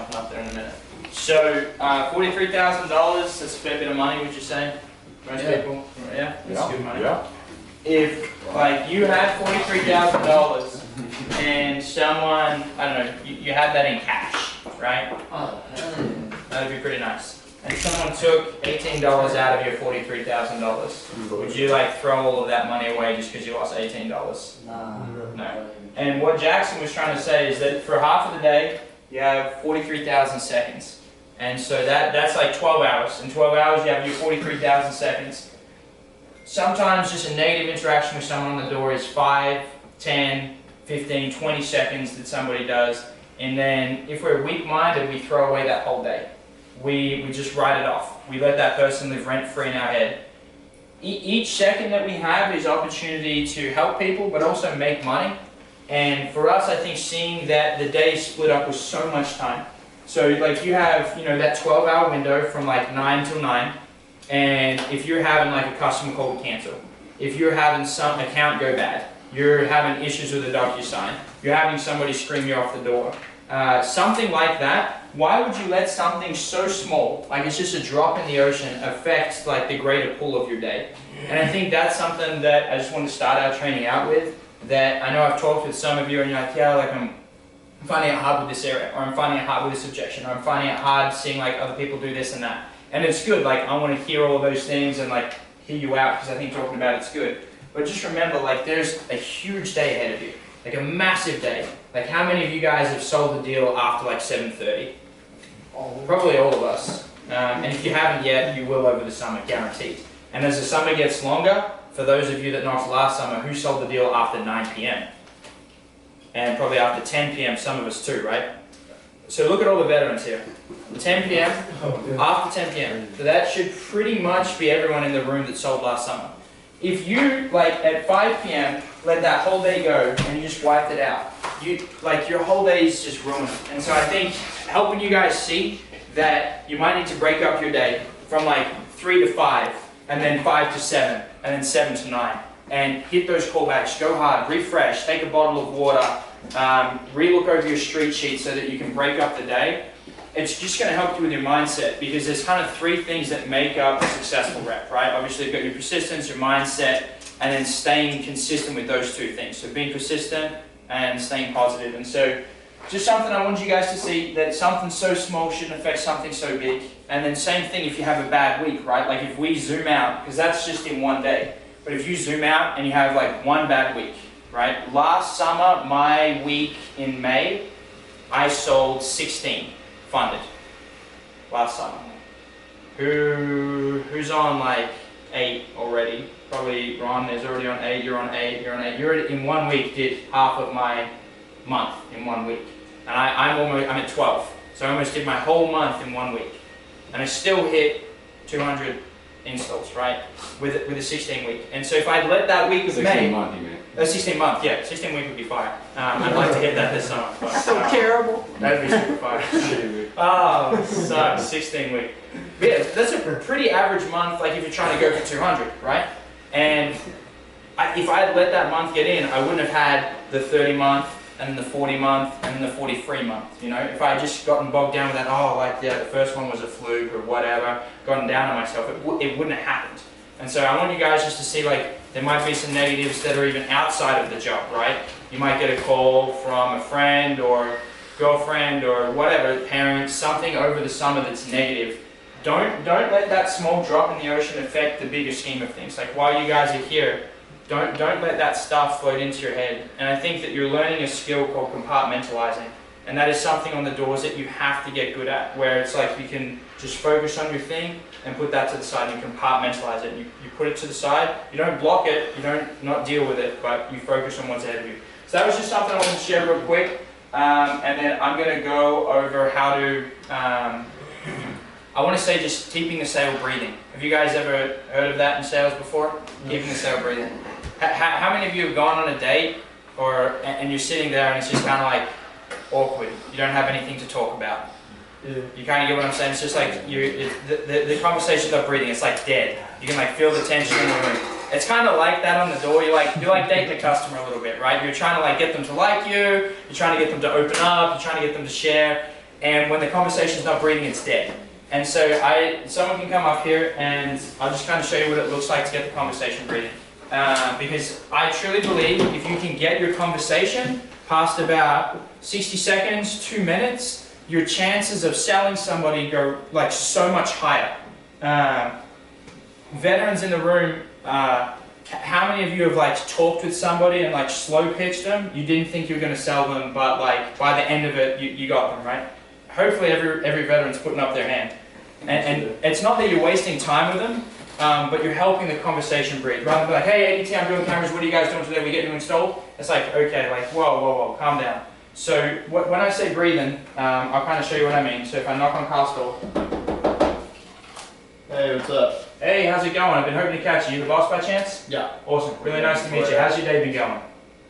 jumping up there in a minute. So $43,000, that's a fair bit of money, would you say? Most people? Yeah, that's good money. Yeah. If like you had $43,000 and someone, I don't know, you had that in cash, right? That'd be pretty nice. And someone took $18 out of your $43,000. Would you like throw all of that money away just because you lost $18? No. And what Jackson was trying to say is that for half of the day, you have 43,000 seconds. And so that's like 12 hours. In 12 hours, you have your 43,000 seconds. Sometimes just a negative interaction with someone on the door is 5, 10, 15, 20 seconds that somebody does. And then if we're weak-minded, we throw away that whole day. We just write it off. We let that person live rent-free in our head. Each second that we have is opportunity to help people, but also make money. And for us, I think seeing that the day split up with so much time. So like you have, that 12-hour window from like 9 till 9. And if you're having like a customer call cancel, if you're having some account go bad, you're having issues with a DocuSign, you're having somebody scream you off the door, something like that, why would you let something so small, like it's just a drop in the ocean, affect like the greater pool of your day? And I think that's something that I just want to start our training out with, that I know I've talked with some of you and you're like, yeah, like I'm finding it hard with this area, or I'm finding it hard with this objection, or I'm finding it hard seeing like other people do this and that. And it's good, like I want to hear all of those things and like hear you out, because I think talking about it's good. But just remember, like there's a huge day ahead of you, like a massive day. Like how many of you guys have sold a deal after like 7:30? Probably all of us. And if you haven't yet, you will over the summer, guaranteed. And as the summer gets longer, for those of you that knocked last summer, who sold the deal after 9 p.m? And probably after 10 p.m, some of us too, right? So look at all the veterans here. 10 p.m, after 10 p.m. So that should pretty much be everyone in the room that sold last summer. If you, like at 5 p.m, let that whole day go and you just wiped it out, your whole day is just ruined. And so I think helping you guys see that you might need to break up your day from like 3 to 5, and then 5 to 7, and then 7 to 9. And hit those callbacks, go hard, refresh, take a bottle of water, re-look over your street sheet so that you can break up the day. It's just going to help you with your mindset, because there's kind of 3 things that make up a successful rep, right? Obviously you've got your persistence, your mindset, and then staying consistent with those 2 things. So being persistent and staying positive. And so just something I want you guys to see, that something so small shouldn't affect something so big. And then same thing if you have a bad week, right? Like if we zoom out, because that's just in one day. But if you zoom out and you have like one bad week, right? Last summer, my week in May, I sold 16 funded. Last summer. Who's on like 8 already? Probably Ron is already on 8, you're on 8, you're on 8. You're in 1 week did half of my month in 1 week. And I'm at 12. So I almost did my whole month in 1 week. And I still hit 200 installs, right? With a 16 week. And so if I'd let that week of May... 16 month, you mean? 16 month, yeah. 16 week would be fire. I'd like to hit that this summer. But, so terrible. That'd be super fire. Oh, sucks. 16 week. But yeah, that's a pretty average month, like if you're trying to go for 200, right? And if I had let that month get in, I wouldn't have had the 30 month, and the 40 month, and the 43 month, If I had just gotten bogged down with that, the first one was a fluke or whatever, gotten down on myself, it wouldn't have happened. And so I want you guys just to see, like, there might be some negatives that are even outside of the job, right? You might get a call from a friend or girlfriend or whatever, parents, something over the summer that's negative. Don't let that small drop in the ocean affect the bigger scheme of things. Like while you guys are here, don't let that stuff float into your head. And I think that you're learning a skill called compartmentalizing. And that is something on the doors that you have to get good at, where it's like you can just focus on your thing and put that to the side and you compartmentalize it. You put it to the side, you don't block it, you don't not deal with it, but you focus on what's ahead of you. So that was just something I wanted to share real quick. And then I'm going to go over how to, I want to say just keeping the sale breathing. Have you guys ever heard of that in sales before? Keeping the sale breathing. How many of you have gone on a date and you're sitting there and it's just kind of like awkward? You don't have anything to talk about. Yeah. You kind of get what I'm saying? It's just like the conversation's not breathing. It's like dead. You can like feel the tension in the room. It's kind of like that on the door. You're like dating the customer a little bit, right? You're trying to like get them to like you. You're trying to get them to open up. You're trying to get them to share. and when the conversation's not breathing, it's dead. And so someone can come up here and I'll just kind of show you what it looks like to get the conversation breathing. Because I truly believe if you can get your conversation past about 60 seconds, 2 minutes, your chances of selling somebody go like so much higher. Veterans in the room, how many of you have like talked with somebody and like slow pitched them? You didn't think you were going to sell them, but like by the end of it, you got them, right? Hopefully every veteran's putting up their hand. And it's not that you're wasting time with them, but you're helping the conversation breathe. Rather than be like, hey ADT, I'm doing cameras, what are you guys doing today? We getting you installed? It's like, okay, like whoa, calm down. So when I say breathing, I'll kind of show you what I mean. So if I knock on Carl's door. Hey, what's up? Hey, how's it going? I've been hoping to catch you. You the boss by chance? Yeah. Awesome. Really nice to meet you. How's your day been going?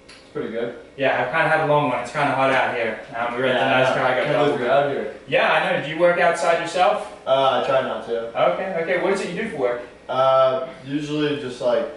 It's pretty good. Yeah, I've kind of had a long one. It's kind of hot out here. We were at the nice guy. Can't believe you're out here. Yeah, I know. Do you work outside yourself? I try not to. Okay. What is it you do for work? Usually just like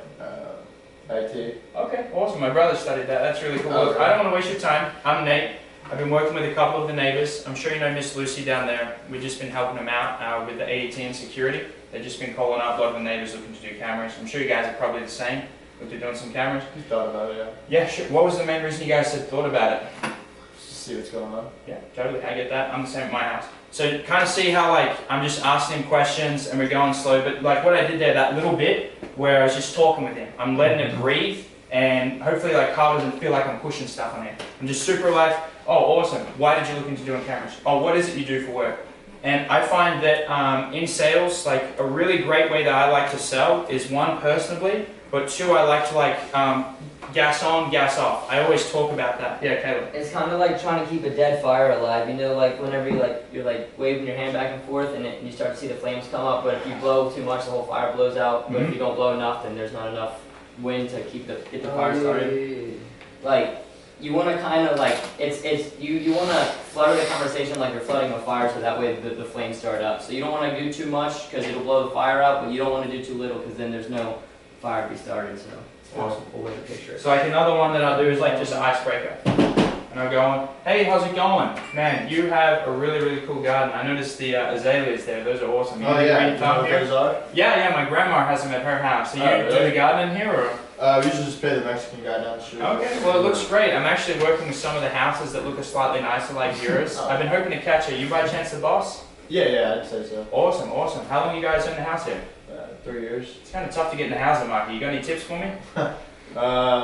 IT. Okay, awesome. My brother studied that. That's really cool. Okay. I don't want to waste your time. I'm Nate. I've been working with a couple of the neighbors. I'm sure you know Miss Lucy down there. We've just been helping them out with the AET and security. They've just been calling up a lot of the neighbors looking to do cameras. I'm sure you guys are probably the same. Looked at doing some cameras. You thought about it, yeah. Yeah, sure. What was the main reason you guys had thought about it? Just to see what's going on. Yeah, totally. I get that. I'm the same at my house. So kind of see how like I'm just asking him questions and we're going slow. But like what I did there, that little bit where I was just talking with him, I'm letting it breathe, and hopefully like Carl doesn't feel like I'm pushing stuff on him. I'm just super relaxed. Oh, awesome. Why did you look into doing cameras? Oh, what is it you do for work? And I find that in sales, like a really great way that I like to sell is one, personally, but two, I like to like gas on, gas off. I always talk about that. Yeah, Caleb. It's kind of like trying to keep a dead fire alive. You know, like whenever you're like waving your hand back and forth, and you start to see the flames come up. But if you blow too much, the whole fire blows out. But if you don't blow enough, then there's not enough wind to get the fire started. Like you want to kind of like you want to flutter the conversation like you're flooding a fire, so that way the flames start up. So you don't want to do too much because it'll blow the fire out, but you don't want to do too little because then there's no fire to be started. So. Awesome. Cool way to picture it. So like another one that I'll do is like just an icebreaker. And I'll go on, hey, how's it going? Man, you have a really, really cool garden. I noticed the azaleas there. Those are awesome. You Oh yeah, you know what those are? Yeah, my grandma has them at her house. So you do the garden in here or? We usually just pay the Mexican guy down the street. Okay, well it looks great. I'm actually working with some of the houses that look slightly nicer like yours. I've been hoping to catch her. You by chance the boss? Yeah, I'd say so. Awesome. How long you guys in the house here? 3 years. It's kind of tough to get in the housing market. You got any tips for me?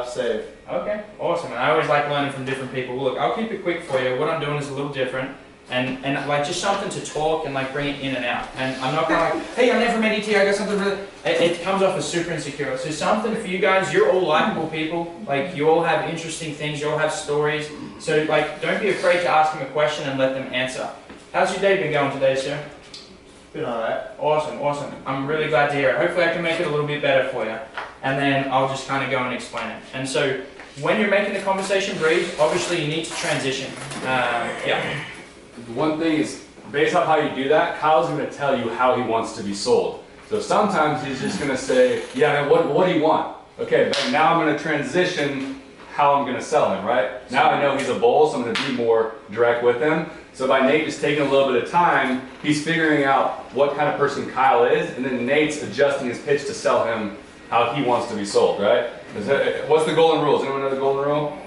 Save. Okay, awesome. And I always like learning from different people. Well, look, I'll keep it quick for you. What I'm doing is a little different. And like just something to talk and like bring it in and out. And I'm not gonna like, hey, I never met ET, I got something really, it comes off as super insecure. So something for you guys, you're all likable people. Like you all have interesting things, you all have stories. So like, don't be afraid to ask them a question and let them answer. How's your day been going today, sir? Been alright. Awesome. I'm really glad to hear it. Hopefully I can make it a little bit better for you. And then I'll just kind of go and explain it. And so when you're making the conversation breathe, obviously you need to transition. Yeah. One thing is, based on how you do that, Kyle's going to tell you how he wants to be sold. So sometimes he's just going to say, yeah, what do you want? Okay, but now I'm going to transition how I'm going to sell him, right? Now I know he's a bull, so I'm going to be more direct with him. So by Nate just taking a little bit of time, he's figuring out what kind of person Kyle is, and then Nate's adjusting his pitch to sell him how he wants to be sold, right? What's the golden rule? Does anyone know the golden rule?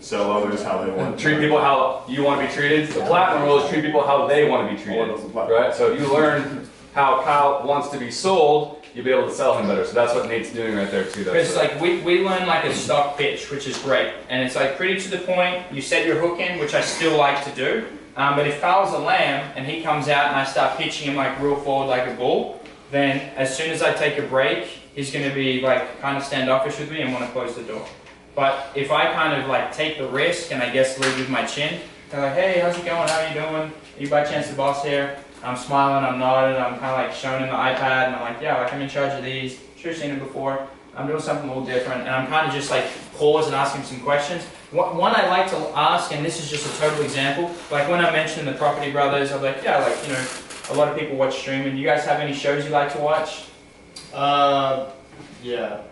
Sell others how they want. Treat people how you want to be treated. The platinum rule is treat people how they want to be treated, right? So if you learn how Kyle wants to be sold, you'll be able to sell him better. So that's what Nate's doing right there too. Because like we learn like a stock pitch, which is great, and it's like pretty to the point. You set your hook in, which I still like to do. But if Kyle's a lamb and he comes out and I start pitching him like real forward like a bull, then as soon as I take a break, he's going to be like kind of standoffish with me and want to close the door. But if I kind of like take the risk and I guess lead with my chin, they're like, hey, how's it going? How are you doing? Are you by chance the boss here? I'm smiling, I'm nodding, I'm kind of like showing him the iPad, and I'm like, yeah, like I'm in charge of these. Sure, seen it before. I'm doing something a little different, and I'm kind of just like pause and ask him some questions. One I like to ask, and this is just a total example, like when I mentioned the Property Brothers, I'm like, yeah, like, you know, a lot of people watch streaming. Do you guys have any shows you like to watch? Yeah.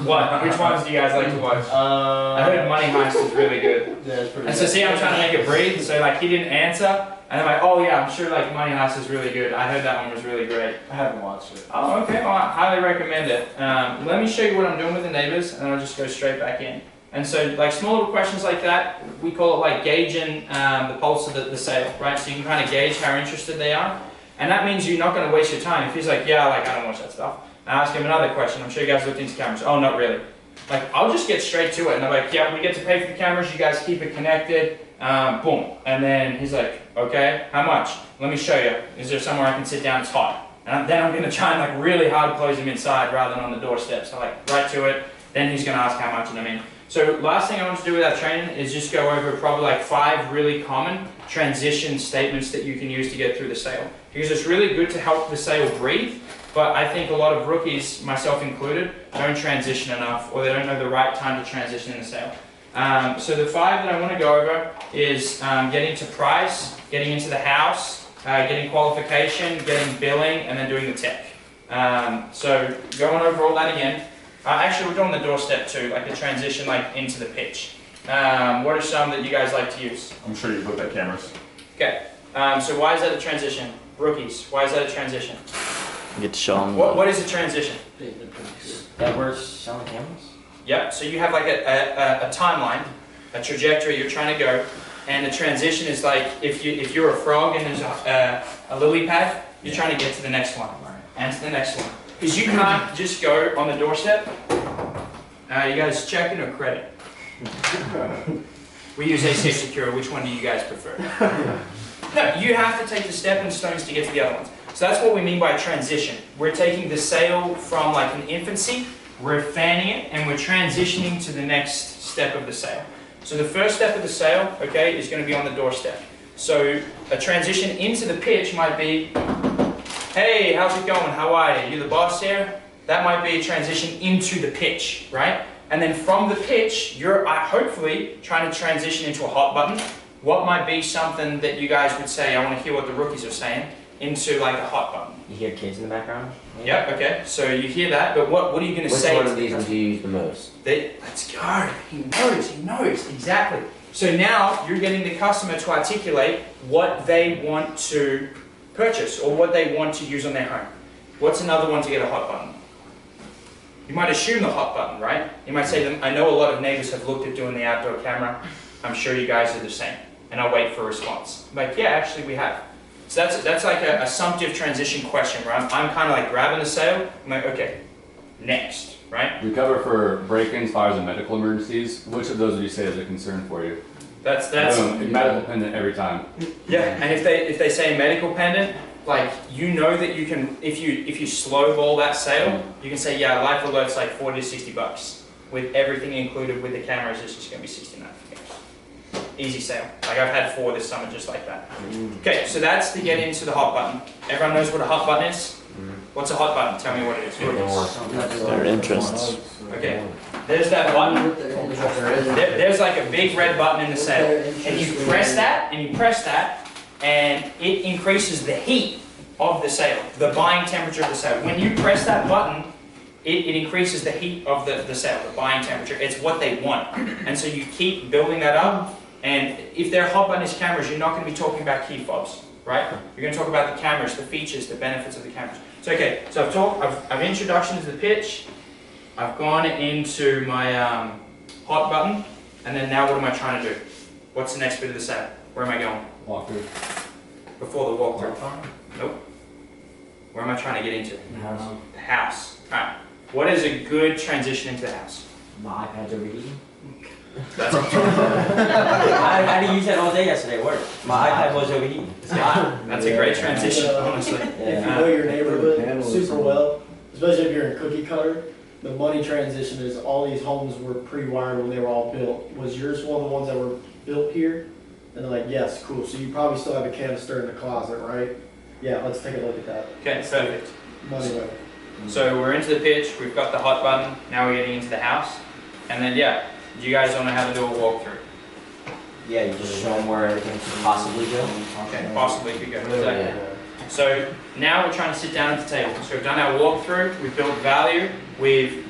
What? Which ones do you guys like to watch? I heard Money Heist is really good. Yeah, it's pretty And good. so see, I'm trying to make it breathe. So like he didn't answer, and I'm like, oh yeah, I'm sure like Money Heist is really good. I heard that one was really great. I haven't watched it. Oh, okay. Well, I highly recommend it. Let me show you what I'm doing with the neighbors, and I'll just go straight back in. And so, like small little questions like that, we call it like gauging the pulse of the sale, right? So you can kind of gauge how interested they are, and that means you're not going to waste your time. If he's like, yeah, like I don't watch that stuff, I ask him another question. I'm sure you guys looked into cameras. Oh, not really. Like I'll just get straight to it, and I'm like, yeah, we get to pay for the cameras. You guys keep it connected. Boom. And then he's like, okay, how much? Let me show you. Is there somewhere I can sit down? It's hot. And then I'm going to try and like really hard close him inside rather than on the doorstep. So like right to it. Then he's going to ask how much, and I mean. So last thing I want to do with that training is just go over probably like 5 really common transition statements that you can use to get through the sale. Because it's really good to help the sale breathe, but I think a lot of rookies, myself included, don't transition enough, or they don't know the right time to transition in the sale. So the 5 that I want to go over is getting to price, getting into the house, getting qualification, getting billing, and then doing the tech. So going over all that again. Actually, we're doing the doorstep too, like the transition like into the pitch. What are some that you guys like to use? I'm sure you've looked at cameras. Okay, so why is that a transition? Rookies, why is that a transition? You get to show them. What is a transition? That we're selling cameras? Yep, so you have like a timeline, a trajectory you're trying to go, and the transition is like if you're a frog and there's a lily pad, you're trying to get to the next one, and to the next one. Because you can't just go on the doorstep. You guys checking or credit? We use AC Secure. Which one do you guys prefer? No, you have to take the stepping stones to get to the other ones. So that's what we mean by transition. We're taking the sale from like an infancy, we're fanning it, and we're transitioning to the next step of the sale. So the first step of the sale, okay, is going to be on the doorstep. So a transition into the pitch might be, hey, how's it going? How are you? You the boss here? That might be a transition into the pitch, right? And then from the pitch, you're hopefully trying to transition into a hot button. What might be something that you guys would say, I want to hear what the rookies are saying, into like a hot button? You hear kids in the background? Yep, okay. So you hear that, but what are you going to say? Which one of these would you use the most? Let's go. He knows, exactly. So now you're getting the customer to articulate what they want to purchase or what they want to use on their home. What's another one to get a hot button? You might assume the hot button, right? You might say, I know a lot of neighbors have looked at doing the outdoor camera. I'm sure you guys are the same. And I'll wait for a response. I'm like, yeah, actually we have. So that's like a assumptive transition question where I'm kind of like grabbing the sale. I'm like, okay, next, right? We cover for break-ins, fires, and medical emergencies. Which of those would you say is a concern for you? That's medical pendant every time. Yeah, and if they say medical pendant, like you know that you can if you slow ball that sale, you can say yeah, life alert's like 40 to 60 bucks with everything included with the cameras. It's just gonna be 69. Easy sale. Like I've had 4 this summer just like that. Okay, so that's to get into the hot button. Everyone knows what a hot button is? What's a hot button? Tell me what it is. Their interests. Okay, there's that button. There's like a big red button in the sale. And you press that, and it increases the heat of the sale, the buying temperature of the sale. When you press that button, it increases the heat of the sale, the buying temperature. It's what they want. And so you keep building that up. And if their hot button is cameras, you're not going to be talking about key fobs, right? You're going to talk about the cameras, the features, the benefits of the cameras. So okay, so I've introduction to the pitch. I've gone into my hot button, and then now what am I trying to do? What's the next bit of the sale? Where am I going? Walkthrough. Before the walkthrough? Nope. Where am I trying to get into? The house. The house. Alright. What is a good transition into the house? My iPad's overheating. That's I had to use that all day yesterday at work. My iPad was overheating. That's a great transition, honestly. If you know your neighborhood super well, especially if you're in cookie cutter, the money transition is all these homes were pre-wired when they were all built. Was yours one of the ones that were built here? And they're like, yes, cool. So you probably still have a canister in the closet, right? Yeah, let's take a look at that. Okay, perfect. Money way. So we're into the pitch, we've got the hot button, now we're getting into the house. And then yeah, do you guys don't know how to do a walkthrough? Yeah, you just show them where everything could possibly go. Okay, possibly could go. Exactly. So now we're trying to sit down at the table. So we've done our walkthrough, we've built value.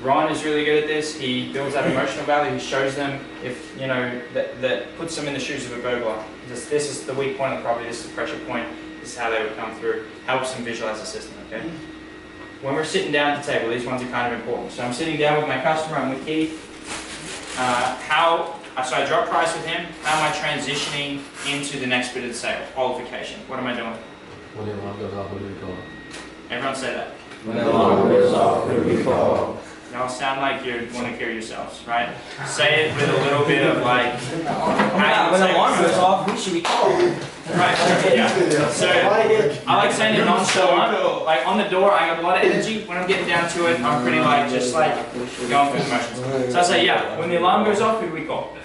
Ron is really good at this. He builds that emotional value. He shows them if, you know, that puts them in the shoes of a burglar. This is the weak point of the property, this is the pressure point, this is how they would come through. Helps them visualize the system, okay? When we're sitting down at the table, these ones are kind of important. So I'm sitting down with my customer, I'm with Keith. So I drop price with him. How am I transitioning into the next bit of the sale? Qualification. What am I doing? When the alarm goes off, what do we call it? Everyone say that. When the alarm goes off, what do we call? Y'all sound like you want to kill yourselves, right? Say it with a little bit of like. When the alarm goes off, who should we call? Right. Yeah. So I like saying it nonchalant. Like on the door, I got a lot of energy. When I'm getting down to it, I'm pretty like just like going through the motions. So I say, yeah. When the alarm goes off, who do we call?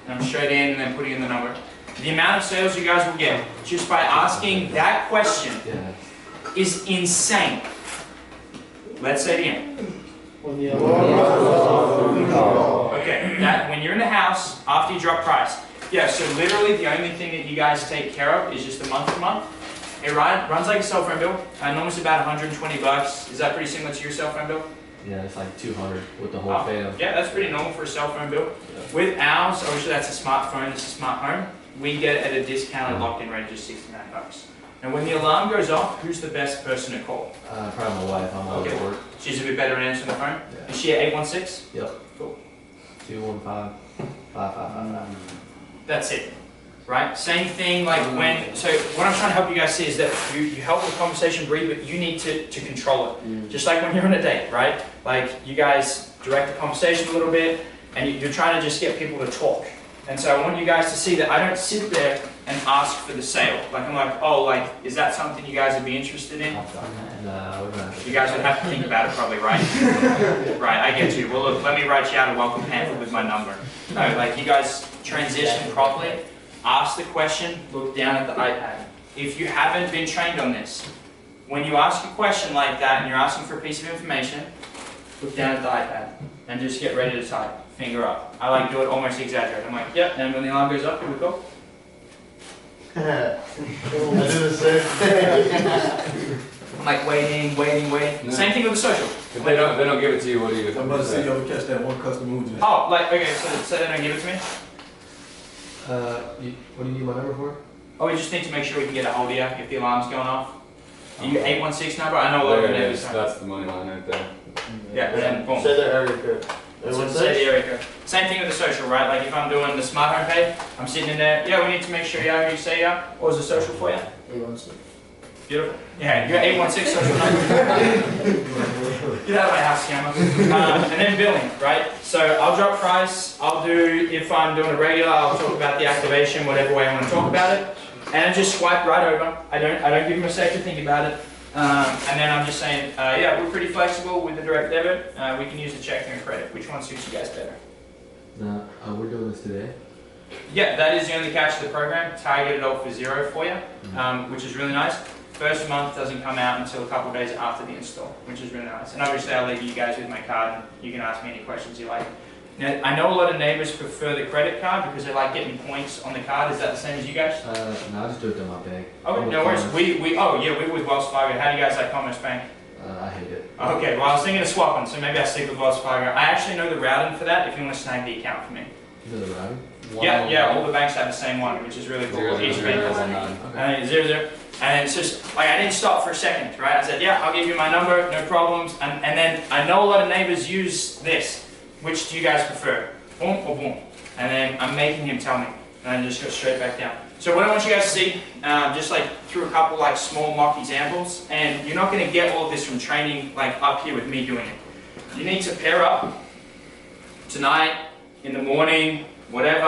And I'm straight in and then putting in the number. The amount of sales you guys will get just by asking that question is insane. Let's say it again. When the alarm goes off, we call. Okay, that when you're in the house after you drop price. Yeah, so literally the only thing that you guys take care of is just the month to month. It runs like a cell phone bill, and almost about 120 bucks. Is that pretty similar to your cell phone bill? Yeah, it's like 200 with the whole fam. Yeah, that's pretty normal for a cell phone bill. Yeah. With ours, obviously that's a smartphone, it's a smart home. We get it at a discounted locked-in rate of just 69 bucks. Now when the alarm goes off, who's the best person to call? Probably my wife. I'm always at work. She's a bit better at answering the phone? Yeah. Is she at 816? Yep. Cool. 215-5555. That's it. Right? Same thing like when, so what I'm trying to help you guys see is that you help the conversation breathe, but you need to control it. Just like when you're on a date, right? Like you guys direct the conversation a little bit, and you're trying to just get people to talk. And so I want you guys to see that I don't sit there and ask for the sale. Like I'm like, oh, like, is that something you guys would be interested in? Nah, we're not. You guys would have to think about it probably, right? Right, I get you. Well look, let me write you out a welcome pamphlet with my number. No, like you guys transition properly, ask the question, look down at the iPad. If you haven't been trained on this, when you ask a question like that and you're asking for a piece of information, look down at the iPad and just get ready to type, finger up. I like do it almost exaggerate. I'm like, yep, and when the alarm goes up, here we go. I do the same thing. I'm like waiting. Yeah. Same thing with the social. If they don't give it to you, what do you? I'm about to say you ever catch that one customer who just. Oh, like, okay, so they don't give it to me? What do you need my number for? Oh, we just need to make sure we can get a hold of you if the alarm's going off. You 816 number? I know a lot of neighbors. That's the money line right there. Yeah, and then boom. Say their area code. So say the area code. Same thing with the social, right? Like if I'm doing the smart home page, I'm sitting in there, yeah, we need to make sure you know who you say yeah. What was the social for you? 816. Beautiful. Yeah, you got 816 social number. Get out of my house, scammer. And then billing, right? So I'll drop price, I'll do, if I'm doing a regular, I'll talk about the activation, whatever way I want to talk about it. And I just swipe right over. I don't give them a sec to think about it. And then I'm just saying, yeah, we're pretty flexible with the direct debit. We can use the checking or credit. Which one suits you guys better? No, we're doing this today. Yeah, that is the only catch of the program. Targeted out for 0 for you, which is really nice. First month doesn't come out until a couple of days after the install, which is really nice. And obviously I'll leave you guys with my card and you can ask me any questions you like. Now, I know a lot of neighbors prefer the credit card because they like getting points on the card. Is that the same as you guys? No, I'll just do it in my bank. Okay, no worries. We're with Wells Fargo. How do you guys like Commerce Bank? I hate it. Okay, well I was thinking of swapping, so maybe I'll stick with Wells Fargo. I actually know the routing for that if you want to snag the account for me. You know the routing? Yeah, all the banks have the same one, which is really cool. Each bank has one. 00. And it's just, like I didn't stop for a second, right? I said, yeah, I'll give you my number, no problems. And then I know a lot of neighbors use this. Which do you guys prefer? Boom or boom? And then I'm making him tell me. And then just go straight back down. So what I want you guys to see, just like through a couple like small mock examples, and you're not gonna get all of this from training like up here with me doing it. You need to pair up tonight, in the morning, whatever.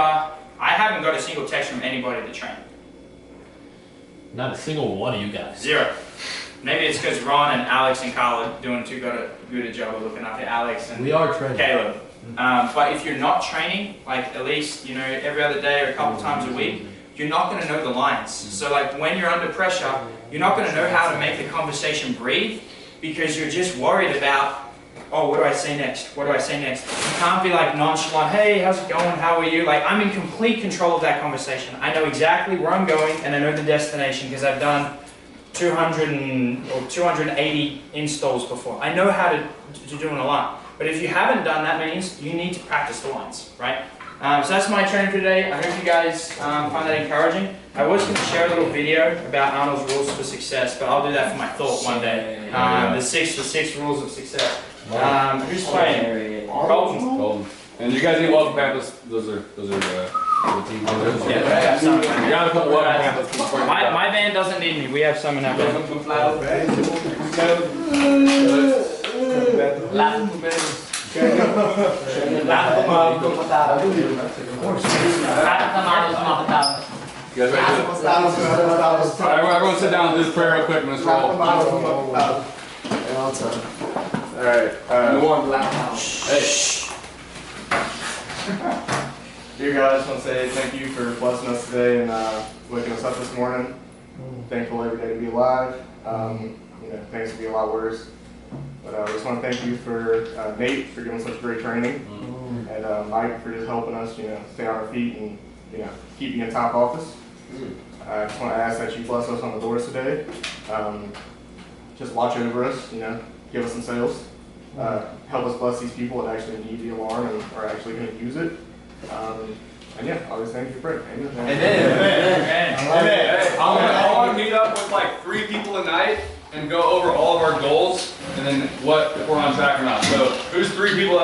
I haven't got a single text from anybody to train. Not a single one of you guys. 0. Maybe it's because Ron and Alex and Carl are doing too good a job of looking after Alex and we are training. Caleb. But if you're not training, like at least, you know, every other day or a couple times a week, you're not going to know the lines. So like when you're under pressure, you're not going to know how to make the conversation breathe because you're just worried about, oh, what do I say next? What do I say next? You can't be like nonchalant, hey, how's it going? How are you? Like I'm in complete control of that conversation. I know exactly where I'm going and I know the destination because I've done or 280 installs before. I know how to do it a lot. But if you haven't done that many, you need to practice the lines, right? So that's my training for today. I hope you guys find that encouraging. I was going to share a little video about Arnold's rules for success, but I'll do that for my thought one day. The six rules of success. Who's playing? Golden. And you guys need welcome pamphlets. Those are the team. Yeah, some. You got a couple welcome pamphlets. My band doesn't need me. We have some in our band. You guys ready to do it? Alright, everyone sit down and do this prayer real quick and let's roll. Alright, hey. Dear God, I just want to say thank you for blessing us today and waking us up this morning. Thankful every day to be alive. Things could be a lot worse. But I just want to thank you for Nate for giving such great training, and Mike for just helping us, stay on our feet and keep you in top office. I just want to ask that you bless us on the doors today. Just watch over us, give us some sales. Help us bless these people that actually need the alarm and are actually going to use it. And yeah, I always thank you for prayer. Amen. Hey, I want to meet up with like 3 people tonight and go over all of our goals and then if we're on track or not. So who's 3 people that